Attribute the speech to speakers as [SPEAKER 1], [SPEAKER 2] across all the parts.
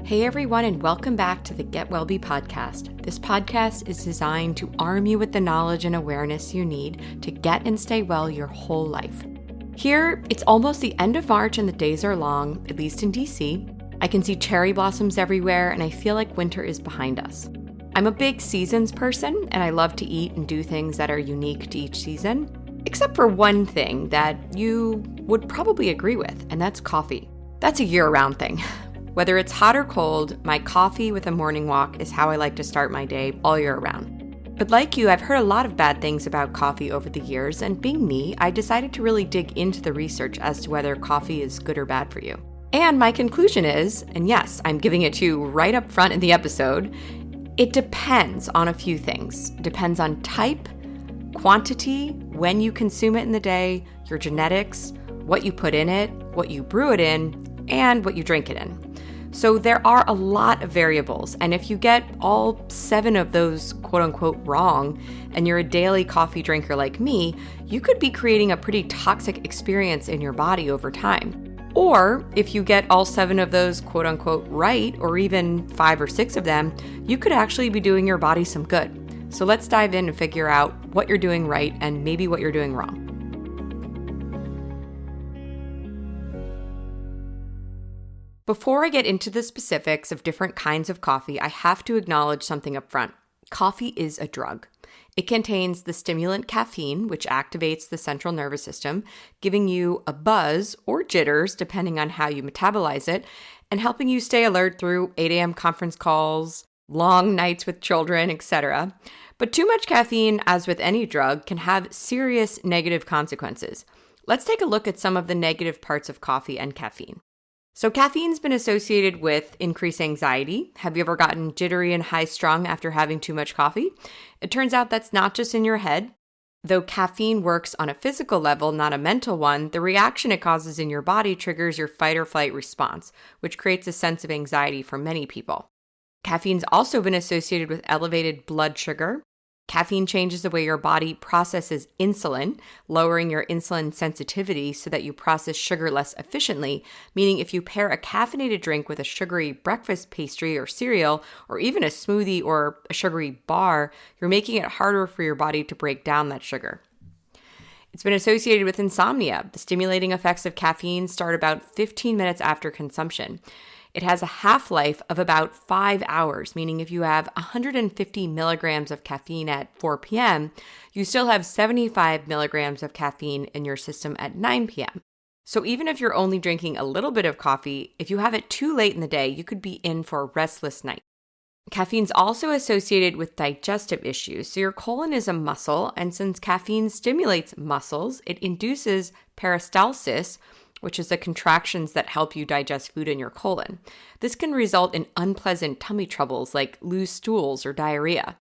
[SPEAKER 1] Hey everyone, and welcome back to the Get-Well-be podcast. This podcast is designed to arm you with the knowledge and awareness you need to get and stay well your whole life. Here, it's almost the end of March and the days are long, at least in DC. I can see cherry blossoms everywhere, and I feel like winter is behind us. I'm a big seasons person, and I love to eat and do things that are unique to each season, except for one thing that you would probably agree with, and that's coffee. That's a year-round thing. Whether it's hot or cold, my coffee with a morning walk is how I like to start my day all year round. But like you, I've heard a lot of bad things about coffee over the years, and being me, I decided to really dig into the research as to whether coffee is good or bad for you. And my conclusion is, and yes, I'm giving it to you right up front in the episode, it depends on a few things. It depends on type, quantity, when you consume it in the day, your genetics, what you put in it, what you brew it in, and what you drink it in. So there are a lot of variables, and if you get all 7 of those quote-unquote wrong, and you're a daily coffee drinker like me, you could be creating a pretty toxic experience in your body over time. Or if you get all 7 of those quote-unquote right, or even 5 or 6 of them, you could actually be doing your body some good. So let's dive in and figure out what you're doing right and maybe what you're doing wrong. Before I get into the specifics of different kinds of coffee, I have to acknowledge something up front. Coffee is a drug. It contains the stimulant caffeine, which activates the central nervous system, giving you a buzz or jitters, depending on how you metabolize it, and helping you stay alert through 8 a.m. conference calls, long nights with children, etc. But too much caffeine, as with any drug, can have serious negative consequences. Let's take a look at some of the negative parts of coffee and caffeine. So caffeine's been associated with increased anxiety. Have you ever gotten jittery and high-strung after having too much coffee? It turns out that's not just in your head. Though caffeine works on a physical level, not a mental one, the reaction it causes in your body triggers your fight or flight response, which creates a sense of anxiety for many people. Caffeine's also been associated with elevated blood sugar. Caffeine changes the way your body processes insulin, lowering your insulin sensitivity so that you process sugar less efficiently, meaning if you pair a caffeinated drink with a sugary breakfast pastry or cereal, or even a smoothie or a sugary bar, you're making it harder for your body to break down that sugar. It's been associated with insomnia. The stimulating effects of caffeine start about 15 minutes after consumption. It has a half-life of about 5 hours, meaning if you have 150 milligrams of caffeine at 4 p.m., you still have 75 milligrams of caffeine in your system at 9 p.m. So even if you're only drinking a little bit of coffee, if you have it too late in the day, you could be in for a restless night. Caffeine's also associated with digestive issues. So your colon is a muscle, and since caffeine stimulates muscles, it induces peristalsis, which is the contractions that help you digest food in your colon. This can result in unpleasant tummy troubles like loose stools or diarrhea.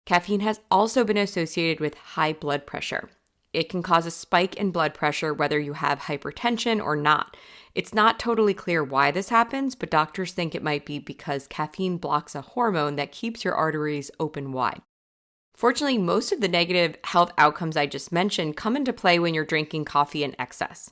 [SPEAKER 1] Caffeine has also been associated with high blood pressure. It can cause a spike in blood pressure whether you have hypertension or not. It's not totally clear why this happens, but doctors think it might be because caffeine blocks a hormone that keeps your arteries open wide. Fortunately, most of the negative health outcomes I just mentioned come into play when you're drinking coffee in excess.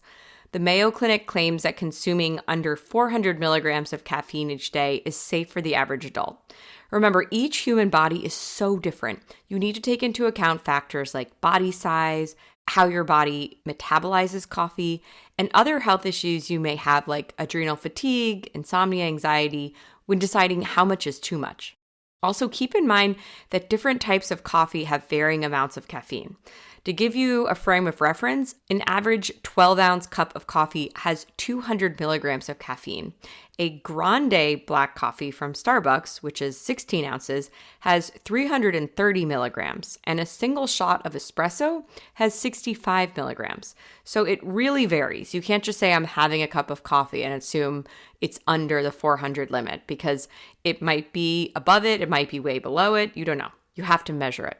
[SPEAKER 1] The Mayo Clinic claims that consuming under 400 milligrams of caffeine each day is safe for the average adult. Remember, each human body is so different. You need to take into account factors like body size, how your body metabolizes coffee, and other health issues you may have like adrenal fatigue, insomnia, anxiety, when deciding how much is too much. Also, keep in mind that different types of coffee have varying amounts of caffeine. To give you a frame of reference, an average 12-ounce cup of coffee has 200 milligrams of caffeine. A grande black coffee from Starbucks, which is 16 ounces, has 330 milligrams, and a single shot of espresso has 65 milligrams. So it really varies. You can't just say I'm having a cup of coffee and assume it's under the 400 limit, because it might be above it, it might be way below it, you don't know. You have to measure it.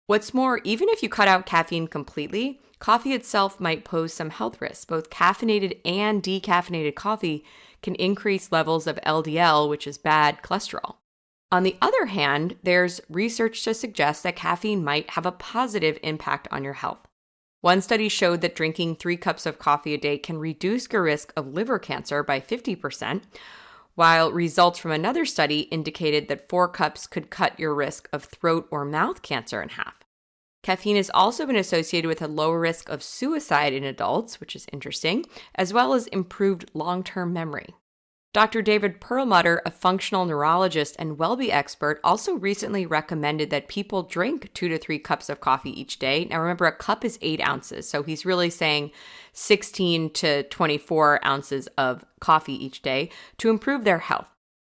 [SPEAKER 1] What's more, even if you cut out caffeine completely, coffee itself might pose some health risks. Both caffeinated and decaffeinated coffee can increase levels of LDL, which is bad cholesterol. On the other hand, there's research to suggest that caffeine might have a positive impact on your health. One study showed that drinking 3 cups of coffee a day can reduce your risk of liver cancer by 50%, while results from another study indicated that 4 cups could cut your risk of throat or mouth cancer in half. Caffeine has also been associated with a lower risk of suicide in adults, which is interesting, as well as improved long-term memory. Dr. David Perlmutter, a functional neurologist and WellBe expert, also recently recommended that people drink 2 to 3 cups of coffee each day. Now remember, a cup is 8 ounces, so he's really saying 16 to 24 ounces of coffee each day to improve their health.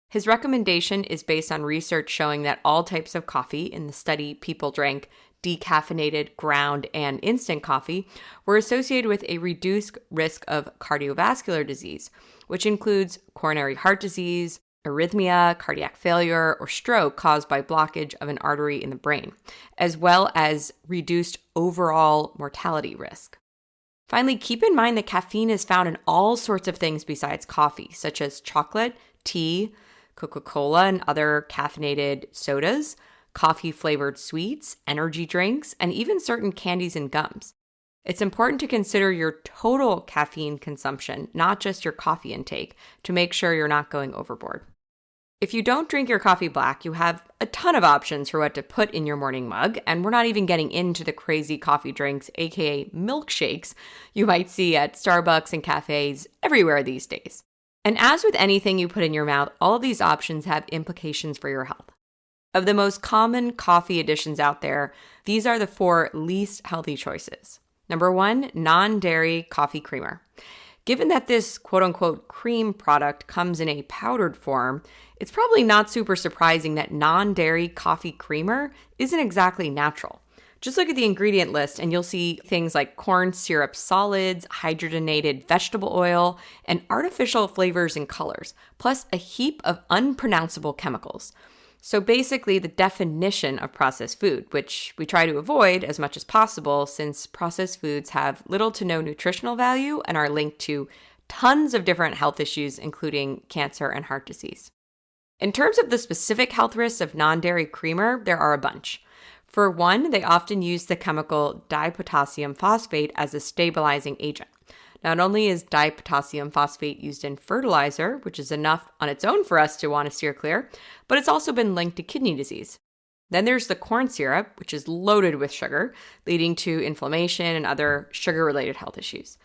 [SPEAKER 1] His recommendation is based on research showing that all types of coffee in the study people drank, decaffeinated, ground, and instant coffee, were associated with a reduced risk of cardiovascular disease, which includes coronary heart disease, arrhythmia, cardiac failure, or stroke caused by blockage of an artery in the brain, as well as reduced overall mortality risk. Finally, keep in mind that caffeine is found in all sorts of things besides coffee, such as chocolate, tea, Coca-Cola, and other caffeinated sodas, coffee-flavored sweets, energy drinks, and even certain candies and gums. It's important to consider your total caffeine consumption, not just your coffee intake, to make sure you're not going overboard. If you don't drink your coffee black, you have a ton of options for what to put in your morning mug, and we're not even getting into the crazy coffee drinks, aka milkshakes, you might see at Starbucks and cafes everywhere these days. And as with anything you put in your mouth, all of these options have implications for your health. Of the most common coffee additions out there, these are the 4 least healthy choices. Number 1, non-dairy coffee creamer. Given that this quote-unquote cream product comes in a powdered form, it's probably not super surprising that non-dairy coffee creamer isn't exactly natural. Just look at the ingredient list and you'll see things like corn syrup solids, hydrogenated vegetable oil, and artificial flavors and colors, plus a heap of unpronounceable chemicals. So basically the definition of processed food, which we try to avoid as much as possible since processed foods have little to no nutritional value and are linked to tons of different health issues, including cancer and heart disease. In terms of the specific health risks of non-dairy creamer, there are a bunch. For one, they often use the chemical dipotassium phosphate as a stabilizing agent. Not only is dipotassium phosphate used in fertilizer, which is enough on its own for us to want to steer clear, but it's also been linked to kidney disease. Then there's the corn syrup, which is loaded with sugar, leading to inflammation and other sugar-related health issues.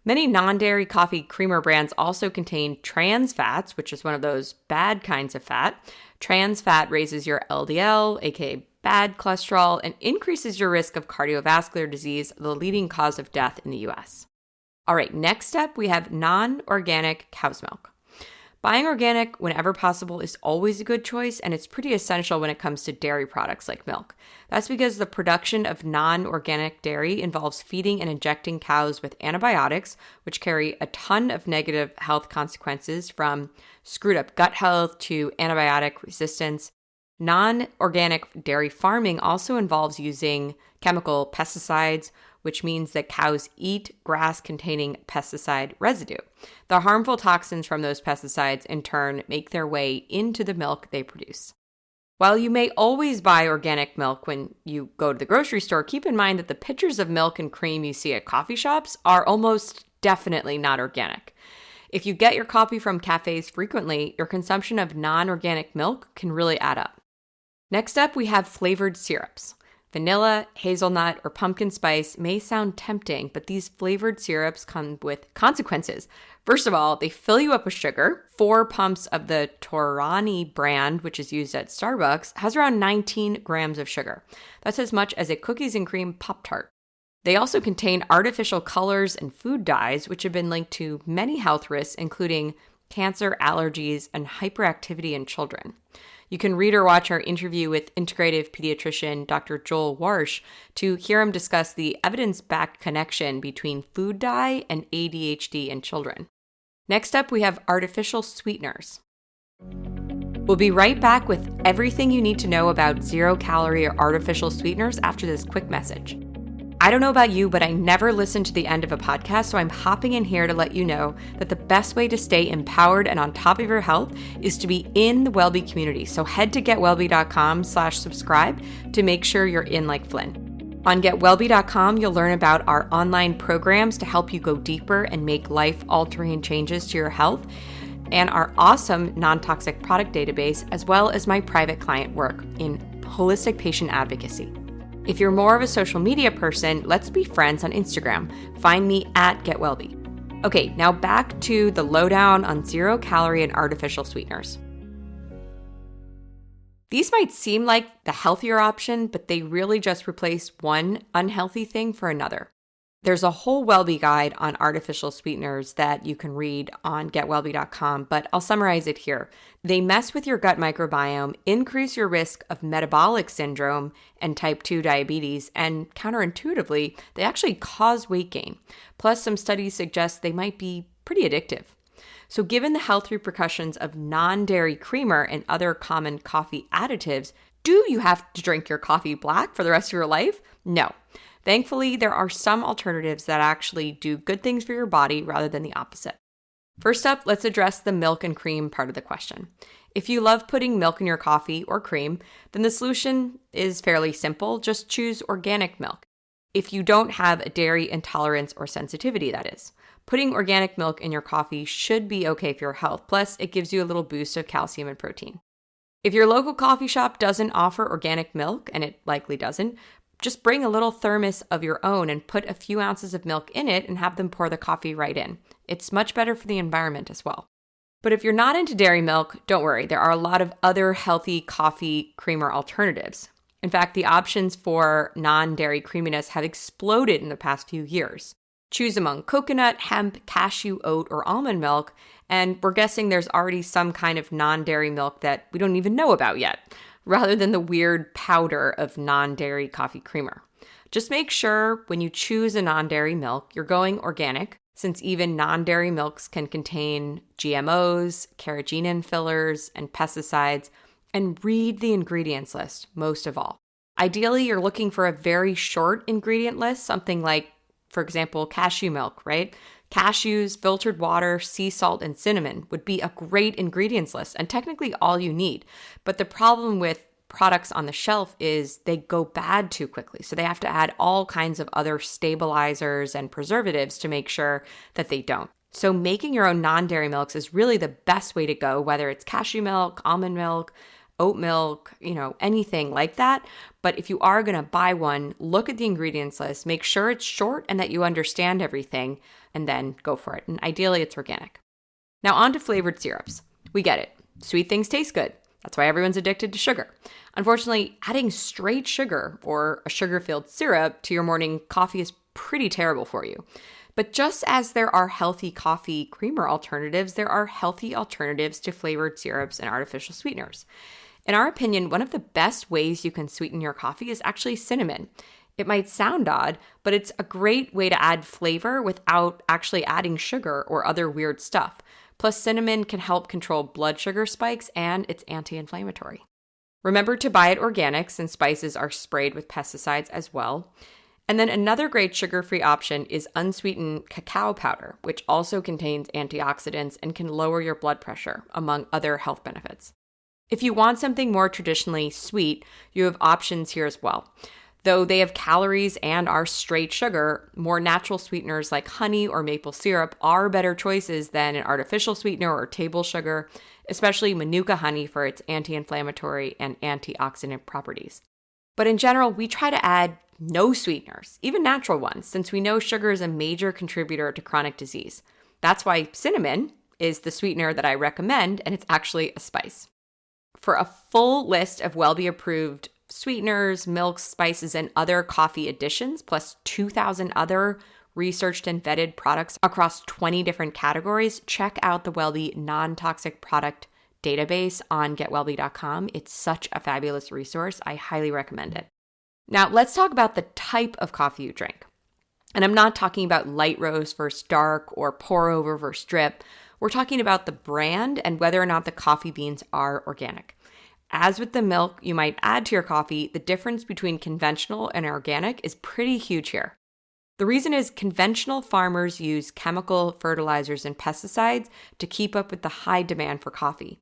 [SPEAKER 1] Many non-dairy coffee creamer brands also contain trans fats, which is one of those bad kinds of fat. Trans fat raises your LDL, aka bad cholesterol, and increases your risk of cardiovascular disease, the leading cause of death in the US. All right, next up, we have non-organic cow's milk. Buying organic whenever possible is always a good choice, and it's pretty essential when it comes to dairy products like milk. That's because the production of non-organic dairy involves feeding and injecting cows with antibiotics, which carry a ton of negative health consequences from screwed up gut health to antibiotic resistance. Non-organic dairy farming also involves using chemical pesticides, which means that cows eat grass containing pesticide residue. The harmful toxins from those pesticides, in turn, make their way into the milk they produce. While you may always buy organic milk when you go to the grocery store, keep in mind that the pitchers of milk and cream you see at coffee shops are almost definitely not organic. If you get your coffee from cafes frequently, your consumption of non-organic milk can really add up. Next up, we have flavored syrups. Vanilla, hazelnut, or pumpkin spice may sound tempting, but these flavored syrups come with consequences. First of all, they fill you up with sugar. 4 pumps of the Torani brand, which is used at Starbucks, has around 19 grams of sugar. That's as much as a cookies and cream Pop-Tart. They also contain artificial colors and food dyes, which have been linked to many health risks, including cancer, allergies, and hyperactivity in children. You can read or watch our interview with integrative pediatrician Dr. Joel Warsh to hear him discuss the evidence-backed connection between food dye and ADHD in children. Next up, we have artificial sweeteners. We'll be right back with everything you need to know about zero-calorie or artificial sweeteners after this quick message. I don't know about you, but I never listen to the end of a podcast, so I'm hopping in here to let you know that the best way to stay empowered and on top of your health is to be in the WellBe community. So head to getwellbe.com/subscribe to make sure you're in like Flynn. On getwellbe.com, you'll learn about our online programs to help you go deeper and make life-altering changes to your health. and our awesome non-toxic product database, as well as my private client work in holistic patient advocacy. If you're more of a social media person, let's be friends on Instagram. Find me at getwellbe. Okay, now back to the lowdown on zero-calorie and artificial sweeteners. These might seem like the healthier option, but they really just replace one unhealthy thing for another. There's a whole WellBe guide on artificial sweeteners that you can read on getwellbe.com, but I'll summarize it here. They mess with your gut microbiome, increase your risk of metabolic syndrome and type 2 diabetes, and counterintuitively, they actually cause weight gain. Plus, some studies suggest they might be pretty addictive. So given the health repercussions of non-dairy creamer and other common coffee additives, do you have to drink your coffee black for the rest of your life? No. Thankfully, there are some alternatives that actually do good things for your body rather than the opposite. First up, let's address the milk and cream part of the question. If you love putting milk in your coffee or cream, then the solution is fairly simple. Just choose organic milk. If you don't have a dairy intolerance or sensitivity, that is. Putting organic milk in your coffee should be okay for your health. Plus, it gives you a little boost of calcium and protein. If your local coffee shop doesn't offer organic milk, and it likely doesn't, just bring a little thermos of your own and put a few ounces of milk in it and have them pour the coffee right in. It's much better for the environment as well. But if you're not into dairy milk, don't worry. There are a lot of other healthy coffee creamer alternatives. In fact, the options for non-dairy creaminess have exploded in the past few years. Choose among coconut, hemp, cashew, oat, or almond milk, and we're guessing there's already some kind of non-dairy milk that we don't even know about yet, rather than the weird powder of non-dairy coffee creamer. Just make sure when you choose a non-dairy milk, you're going organic, since even non-dairy milks can contain GMOs, carrageenan fillers, and pesticides, and read the ingredients list most of all. Ideally, you're looking for a very short ingredient list, something like, for example, cashew milk, right? Cashews, filtered water, sea salt, and cinnamon would be a great ingredients list and technically all you need. But the problem with products on the shelf is they go bad too quickly. So they have to add all kinds of other stabilizers and preservatives to make sure that they don't. So making your own non-dairy milks is really the best way to go, whether it's cashew milk, almond milk, oat milk, anything like that. But if you are going to buy one, look at the ingredients list, make sure it's short and that you understand everything, and then go for it. And ideally, it's organic. Now on to flavored syrups. We get it. Sweet things taste good. That's why everyone's addicted to sugar. Unfortunately, adding straight sugar or a sugar-filled syrup to your morning coffee is pretty terrible for you. But just as there are healthy coffee creamer alternatives, there are healthy alternatives to flavored syrups and artificial sweeteners. In our opinion, one of the best ways you can sweeten your coffee is actually cinnamon. It might sound odd, but it's a great way to add flavor without actually adding sugar or other weird stuff. Plus, cinnamon can help control blood sugar spikes and it's anti-inflammatory. Remember to buy it organic since spices are sprayed with pesticides as well. And then another great sugar-free option is unsweetened cacao powder, which also contains antioxidants and can lower your blood pressure, among other health benefits. If you want something more traditionally sweet, you have options here as well. Though they have calories and are straight sugar, more natural sweeteners like honey or maple syrup are better choices than an artificial sweetener or table sugar, especially Manuka honey for its anti-inflammatory and antioxidant properties. But in general, we try to add no sweeteners, even natural ones, since we know sugar is a major contributor to chronic disease. That's why cinnamon is the sweetener that I recommend, and it's actually a spice. For a full list of WellBe-approved sweeteners, milks, spices, and other coffee additions, plus 2,000 other researched and vetted products across 20 different categories, check out the WellBe non-toxic product database on getwellbe.com. It's such a fabulous resource. I highly recommend it. Now, let's talk about the type of coffee you drink. And I'm not talking about light roast versus dark or pour over versus drip. We're talking about the brand and whether or not the coffee beans are organic. As with the milk you might add to your coffee, the difference between conventional and organic is pretty huge here. The reason is conventional farmers use chemical fertilizers and pesticides to keep up with the high demand for coffee.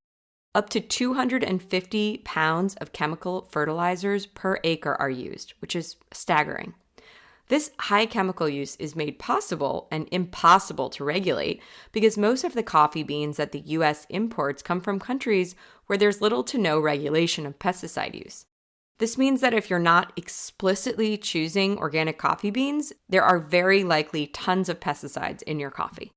[SPEAKER 1] Up to 250 pounds of chemical fertilizers per acre are used, which is staggering. This high chemical use is made possible and impossible to regulate because most of the coffee beans that the U.S. imports come from countries where there's little to no regulation of pesticide use. This means that if you're not explicitly choosing organic coffee beans, there are very likely tons of pesticides in your coffee.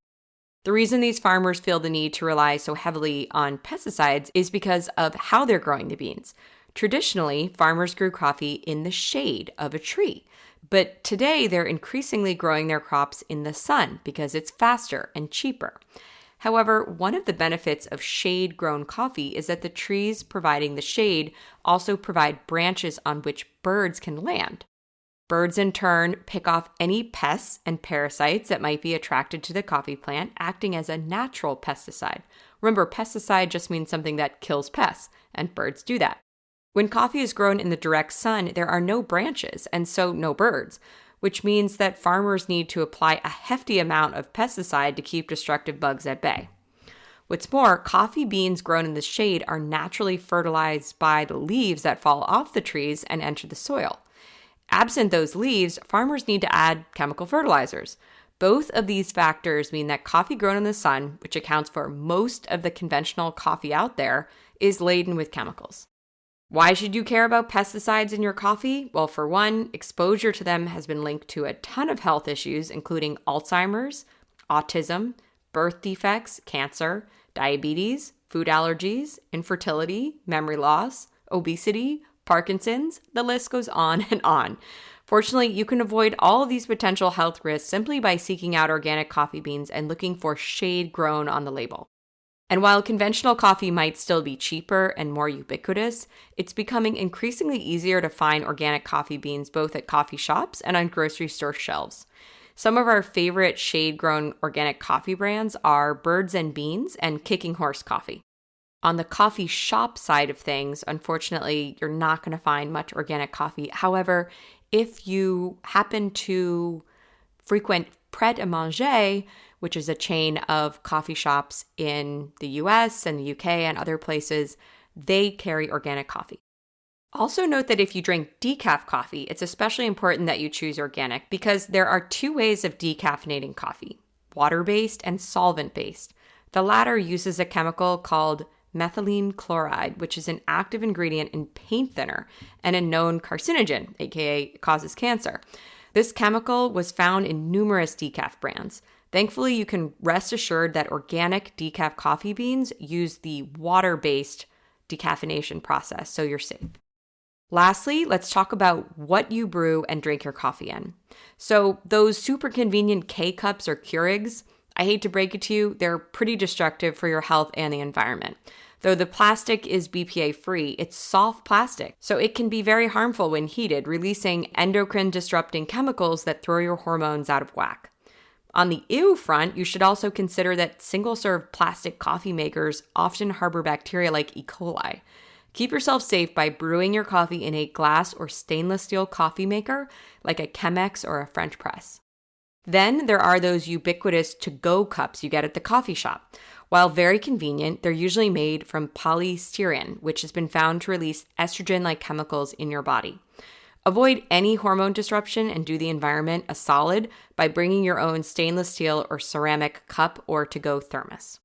[SPEAKER 1] The reason these farmers feel the need to rely so heavily on pesticides is because of how they're growing the beans. Traditionally, farmers grew coffee in the shade of a tree, but today they're increasingly growing their crops in the sun because it's faster and cheaper. However, one of the benefits of shade-grown coffee is that the trees providing the shade also provide branches on which birds can land. Birds, in turn, pick off any pests and parasites that might be attracted to the coffee plant, acting as a natural pesticide. Remember, pesticide just means something that kills pests, and birds do that. When coffee is grown in the direct sun, there are no branches, and so no birds, which means that farmers need to apply a hefty amount of pesticide to keep destructive bugs at bay. What's more, coffee beans grown in the shade are naturally fertilized by the leaves that fall off the trees and enter the soil. Absent those leaves, farmers need to add chemical fertilizers. Both of these factors mean that coffee grown in the sun, which accounts for most of the conventional coffee out there, is laden with chemicals. Why should you care about pesticides in your coffee? Well, for one, exposure to them has been linked to a ton of health issues, including Alzheimer's, autism, birth defects, cancer, diabetes, food allergies, infertility, memory loss, obesity, Parkinson's, the list goes on and on. Fortunately, you can avoid all of these potential health risks simply by seeking out organic coffee beans and looking for shade grown on the label. And while conventional coffee might still be cheaper and more ubiquitous, it's becoming increasingly easier to find organic coffee beans both at coffee shops and on grocery store shelves. Some of our favorite shade-grown organic coffee brands are Birds and Beans and Kicking Horse Coffee. On the coffee shop side of things, unfortunately, you're not going to find much organic coffee. However, if you happen to frequent Pret a Manger, which is a chain of coffee shops in the US and the UK and other places, they carry organic coffee. Also note that if you drink decaf coffee, it's especially important that you choose organic because there are two ways of decaffeinating coffee, water-based and solvent-based. The latter uses a chemical called methylene chloride, which is an active ingredient in paint thinner and a known carcinogen, aka causes cancer. This chemical was found in numerous decaf brands. Thankfully, you can rest assured that organic decaf coffee beans use the water-based decaffeination process, so you're safe. Lastly, let's talk about what you brew and drink your coffee in. So those super convenient K-cups or Keurigs, I hate to break it to you, they're pretty destructive for your health and the environment. Though the plastic is BPA-free, it's soft plastic, so it can be very harmful when heated, releasing endocrine-disrupting chemicals that throw your hormones out of whack. On the ew front, you should also consider that single-serve plastic coffee makers often harbor bacteria like E. coli. Keep yourself safe by brewing your coffee in a glass or stainless steel coffee maker like a Chemex or a French press. Then there are those ubiquitous to-go cups you get at the coffee shop. While very convenient, they're usually made from polystyrene, which has been found to release estrogen-like chemicals in your body. Avoid any hormone disruption and do the environment a solid by bringing your own stainless steel or ceramic cup or to-go thermos.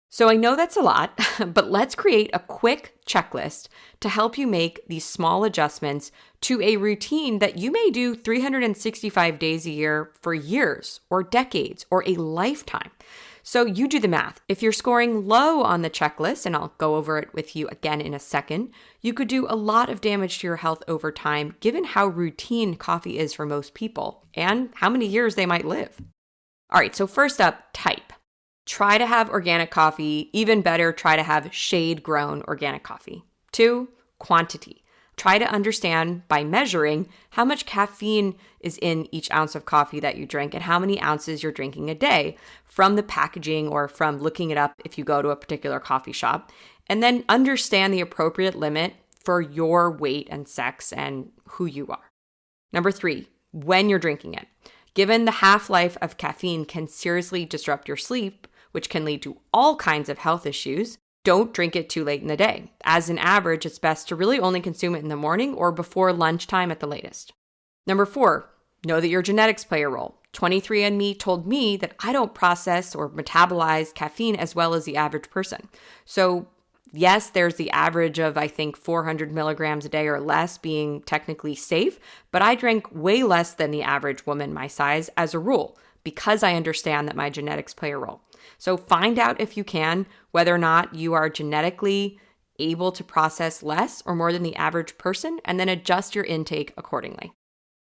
[SPEAKER 1] So I know that's a lot, but let's create a quick checklist to help you make these small adjustments to a routine that you may do 365 days a year for years or decades or a lifetime. So you do the math. If you're scoring low on the checklist, and I'll go over it with you again in a second, you could do a lot of damage to your health over time, given how routine coffee is for most people and how many years they might live. All right, so first up, type. Try to have organic coffee. Even better, try to have shade-grown organic coffee. 2, quantity. Try to understand by measuring how much caffeine is in each ounce of coffee that you drink and how many ounces you're drinking a day from the packaging or from looking it up if you go to a particular coffee shop. And then understand the appropriate limit for your weight and sex and who you are. Number 3, when you're drinking it. Given the half-life of caffeine can seriously disrupt your sleep, which can lead to all kinds of health issues, don't drink it too late in the day. As an average, it's best to really only consume it in the morning or before lunchtime at the latest. Number 4, Know that your genetics play a role. 23andMe told me that I don't process or metabolize caffeine as well as the average person. So yes, there's the average of, I think, 400 milligrams a day or less being technically safe, but I drink way less than the average woman my size as a rule because I understand that my genetics play a role. So find out if you can whether or not you are genetically able to process less or more than the average person, and then adjust your intake accordingly.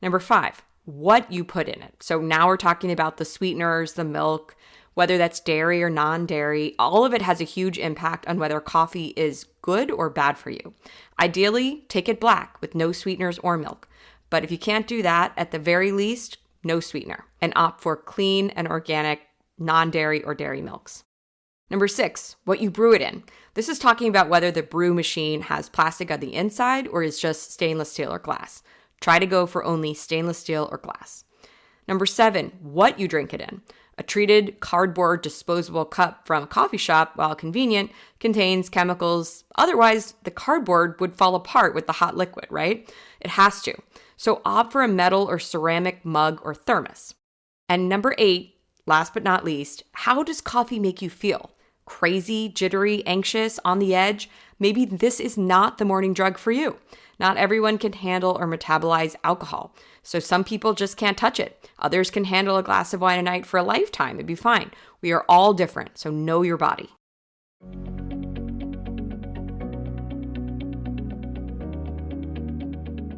[SPEAKER 1] Number 5, what you put in it. So now we're talking about the sweeteners, the milk, whether that's dairy or non-dairy. All of it has a huge impact on whether coffee is good or bad for you. Ideally, take it black with no sweeteners or milk. But if you can't do that, at the very least, no sweetener, and opt for clean and organic non-dairy or dairy milks. Number 6, what you brew it in. This is talking about whether the brew machine has plastic on the inside or is just stainless steel or glass. Try to go for only stainless steel or glass. Number 7, what you drink it in. A treated cardboard disposable cup from a coffee shop, while convenient, contains chemicals. Otherwise, the cardboard would fall apart with the hot liquid, right? It has to. So opt for a metal or ceramic mug or thermos. And number 8, last but not least, how does coffee make you feel? Crazy, jittery, anxious, on the edge? Maybe this is not the morning drug for you. Not everyone can handle or metabolize alcohol, so some people just can't touch it. Others can handle a glass of wine a night for a lifetime. It'd be fine. We are all different, so know your body.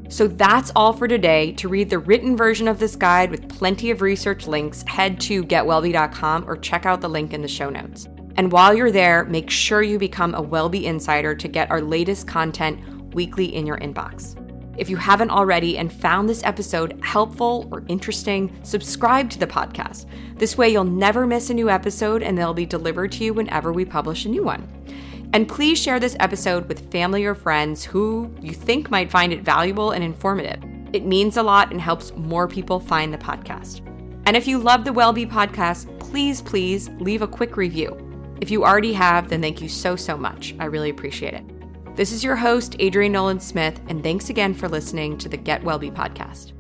[SPEAKER 1] So that's all for today. To read the written version of this guide with plenty of research links, head to getwellbe.com or check out the link in the show notes. And while you're there, make sure you become a Wellbe Insider to get our latest content weekly in your inbox. If you haven't already and found this episode helpful or interesting, subscribe to the podcast. This way you'll never miss a new episode and they'll be delivered to you whenever we publish a new one. And please share this episode with family or friends who you think might find it valuable and informative. It means a lot and helps more people find the podcast. And if you love the Wellbe podcast, please leave a quick review. If you already have, then thank you so much. I really appreciate it. This is your host, Adrienne Nolan-Smith, and thanks again for listening to the Get Wellbe podcast.